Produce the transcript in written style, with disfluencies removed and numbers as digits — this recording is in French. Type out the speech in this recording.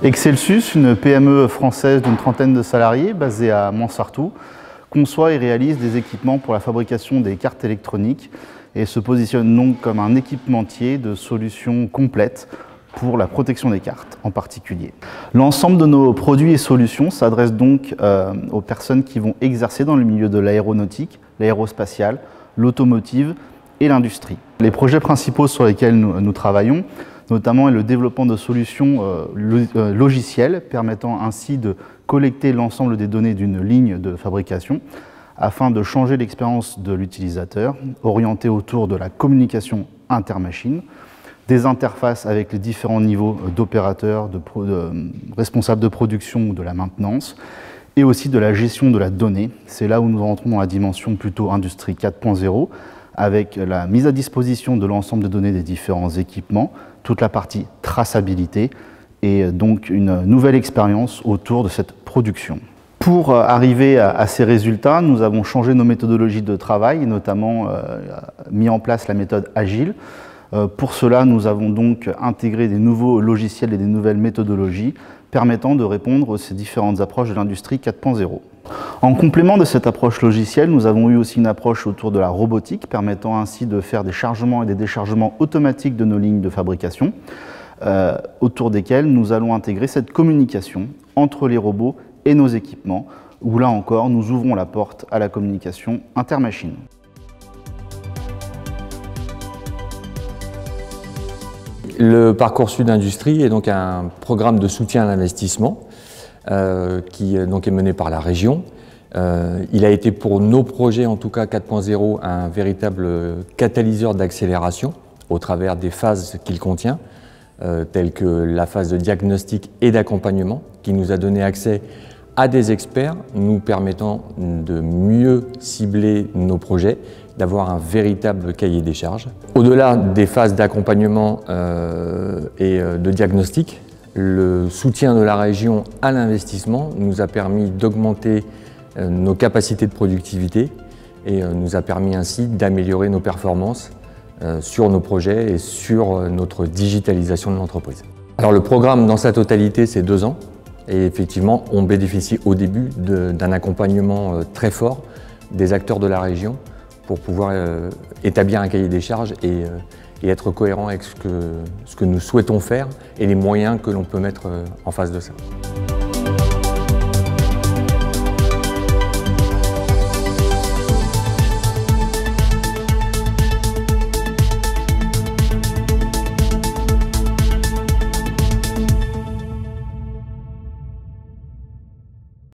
Excelsus, une PME française d'une trentaine de salariés basée à Montsartou, conçoit et réalise des équipements pour la fabrication des cartes électroniques et se positionne donc comme un équipementier de solutions complètes pour la protection des cartes en particulier. L'ensemble de nos produits et solutions s'adresse donc aux personnes qui vont exercer dans le milieu de l'aéronautique, l'aérospatiale, l'automotive et l'industrie. Les projets principaux sur lesquels nous travaillons, notamment est le développement de solutions logicielles permettant ainsi de collecter l'ensemble des données d'une ligne de fabrication afin de changer l'expérience de l'utilisateur, orientée autour de la communication intermachine, des interfaces avec les différents niveaux d'opérateurs, de responsables de production ou de la maintenance, et aussi de la gestion de la donnée. C'est là où nous rentrons dans la dimension plutôt industrie 4.0, avec la mise à disposition de l'ensemble des données des différents équipements, toute la partie traçabilité et donc une nouvelle expérience autour de cette production. Pour arriver à ces résultats, nous avons changé nos méthodologies de travail et notamment mis en place la méthode agile. Pour cela, nous avons donc intégré des nouveaux logiciels et des nouvelles méthodologies permettant de répondre à ces différentes approches de l'industrie 4.0. En complément de cette approche logicielle, nous avons eu aussi une approche autour de la robotique, permettant ainsi de faire des chargements et des déchargements automatiques de nos lignes de fabrication, autour desquels nous allons intégrer cette communication entre les robots et nos équipements, où là encore, nous ouvrons la porte à la communication intermachine. Le Parcours Sud Industrie est donc un programme de soutien à l'investissement qui donc est mené par la région. Il a été pour nos projets, en tout cas 4.0, un véritable catalyseur d'accélération au travers des phases qu'il contient, telles que la phase de diagnostic et d'accompagnement, qui nous a donné accès à des experts nous permettant de mieux cibler nos projets, d'avoir un véritable cahier des charges. Au-delà des phases d'accompagnement et de diagnostic, le soutien de la région à l'investissement nous a permis d'augmenter nos capacités de productivité et nous a permis ainsi d'améliorer nos performances sur nos projets et sur notre digitalisation de l'entreprise. Alors le programme dans sa totalité, c'est 2 ans. Et effectivement, on bénéficie au début d'un accompagnement très fort des acteurs de la région pour pouvoir établir un cahier des charges et être cohérent avec ce que nous souhaitons faire et les moyens que l'on peut mettre en face de ça.